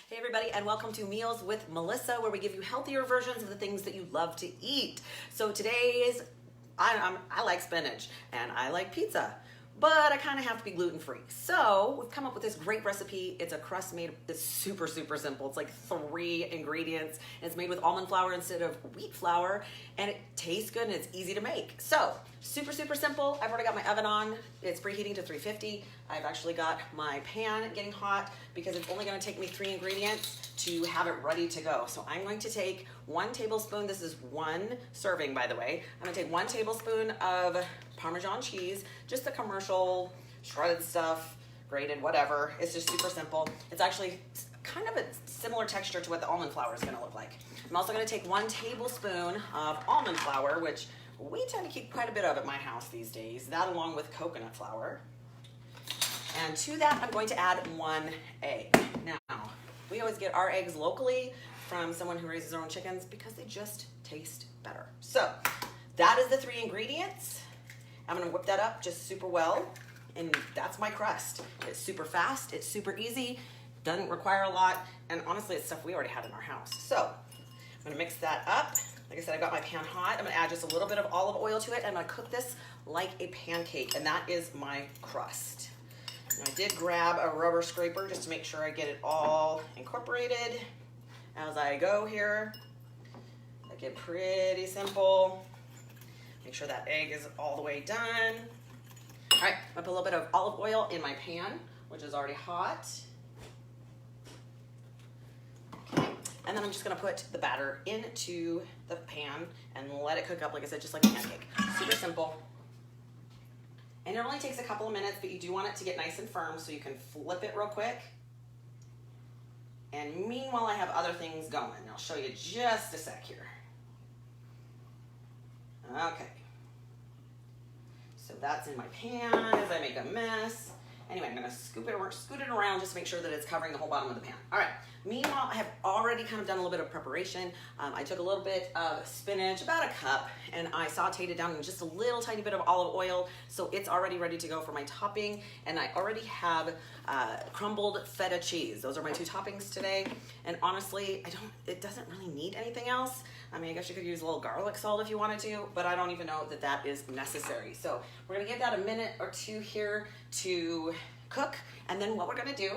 Hey everybody, and welcome to Meals with Melissa, where we give you healthier versions of the things that you love to eat. So today's, I like spinach and I like pizza, but I kind of have to be gluten-free. So we've come up with this great recipe. It's a crust made, it's super simple. It's like 3 ingredients. And it's made with almond flour instead of wheat flour, and it tastes good and it's easy to make. So super simple. I've already got my oven on. It's preheating to 350. I've actually got my pan getting hot because it's only going to take me 3 ingredients to have it ready to go. So I'm going to take 1 tablespoon. This is 1 serving, by the way. I'm going to take 1 tablespoon of Parmesan cheese, just the commercial shredded stuff, grated, whatever. It's just super simple. It's actually kind of a similar texture to what the almond flour is going to look like. I'm also going to take 1 tablespoon of almond flour, which we tend to keep quite a bit of at my house these days. That along with coconut flour. And to that, I'm going to add 1 egg. Now, we always get our eggs locally from someone who raises their own chickens because they just taste better. So that is the 3 ingredients. I'm gonna whip that up just super well, and that's my crust. It's super fast, it's super easy, doesn't require a lot, and honestly, it's stuff we already had in our house. So I'm gonna mix that up. Like I said, I've got my pan hot. I'm gonna add just a little bit of olive oil to it, and I'm gonna cook this like a pancake, and that is my crust. And I did grab a rubber scraper just to make sure I get it all incorporated as I go here. Make it pretty simple. Make sure that egg is all the way done. All right, I put a little bit of olive oil in my pan, which is already hot. Okay, and then I'm just gonna put the batter into the pan and let it cook up, like I said, just like a pancake. Super simple. And it only takes a couple of minutes, but you do want it to get nice and firm, so you can flip it real quick. And meanwhile, I have other things going. I'll show you just a sec here. Okay. So that's in my pan as I make a mess. Anyway, I'm gonna scoot it around just to make sure that it's covering the whole bottom of the pan. All right, meanwhile, I have already kind of done a little bit of preparation. I took a little bit of spinach, about a cup, and I sauteed it down in just a little tiny bit of olive oil, so it's already ready to go for my topping. And I already have crumbled feta cheese. Those are my 2 toppings today. And honestly, it doesn't really need anything else. I mean, I guess you could use a little garlic salt if you wanted to, but I don't even know that that is necessary. So we're gonna give that a minute or 2 here to cook. And then what we're gonna do,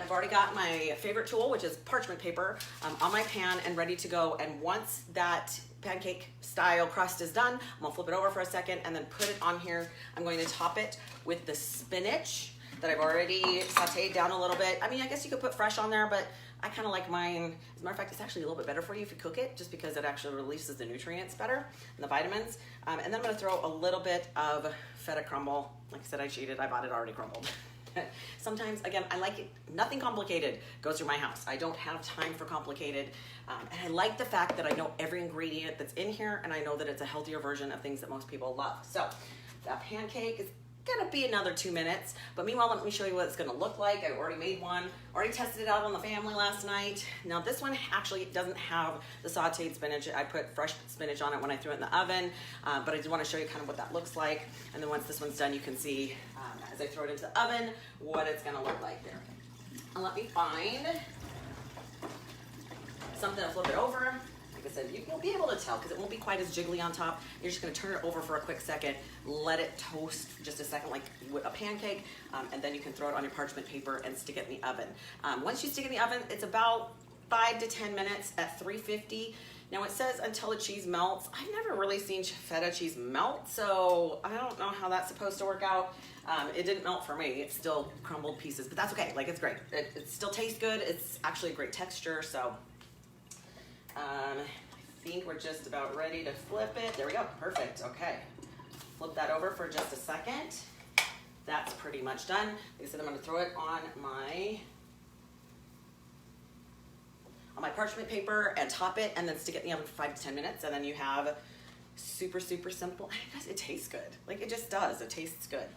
I've already got my favorite tool, which is parchment paper, on my pan and ready to go. And once that pancake style crust is done, I'm gonna flip it over for a second and then put it on here. I'm going to top it with the spinach that I've already sauteed down a little bit. I mean, I guess you could put fresh on there, but I kind of like mine. As a matter of fact, it's actually a little bit better for you if you cook it, just because it actually releases the nutrients better and the vitamins. And then I'm gonna throw a little bit of feta crumble. Like I said, I cheated, I bought it already crumbled. Sometimes, again, I like it, nothing complicated goes through my house. I don't have time for complicated. And I like the fact that I know every ingredient that's in here, and I know that it's a healthier version of things that most people love. So that pancake is gonna be another 2 minutes, but meanwhile, let me show you what it's gonna look like. I already made one, already tested it out on the family last night. Now this one actually doesn't have the sauteed spinach. I put fresh spinach on it when I threw it in the oven, but I just wanna show you kind of what that looks like. And then once this one's done, you can see as I throw it into the oven, what it's gonna look like there. And let me find something to flip it over. Like I said, you'll be able to tell because it won't be quite as jiggly on top. You're just gonna turn it over for a quick second, let it toast for just a second like you would a pancake, and then you can throw it on your parchment paper and stick it in the oven. Once you stick it in the oven, it's about 5 to 10 minutes at 350. Now it says until the cheese melts. I've never really seen feta cheese melt, so I don't know how that's supposed to work out. It didn't melt for me. It's still crumbled pieces, but that's okay. Like, it's great. It still tastes good. It's actually a great texture, so I think we're just about ready to flip it. There we go, perfect, okay. Flip that over for just a second. That's pretty much done. Like I said, I'm gonna throw it on my parchment paper and top it and then stick it in the oven for 5 to 10 minutes. And then you have super simple, and guys, it tastes good. Like, it just does, it tastes good.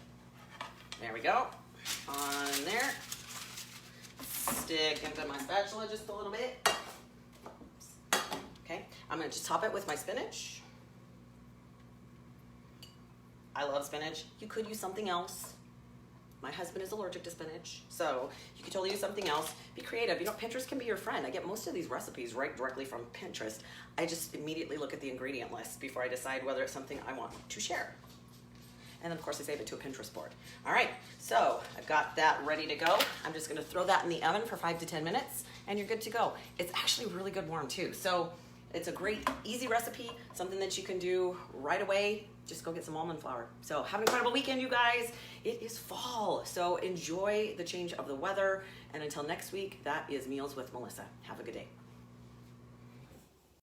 There we go, on there. Stick into my spatula just a little bit. Okay, I'm gonna just top it with my spinach. I love spinach. You could use something else. My husband is allergic to spinach, so you could totally use something else. Be creative. You know, Pinterest can be your friend. I get most of these recipes right directly from Pinterest. I just immediately look at the ingredient list before I decide whether it's something I want to share. And then of course I save it to a Pinterest board. All right, so I've got that ready to go. I'm just gonna throw that in the oven for 5 to 10 minutes and you're good to go. It's actually really good warm too. So it's a great, easy recipe, something that you can do right away. Just go get some almond flour. So have an incredible weekend, you guys. It is fall, so enjoy the change of the weather. And until next week, that is Meals with Melissa. Have a good day.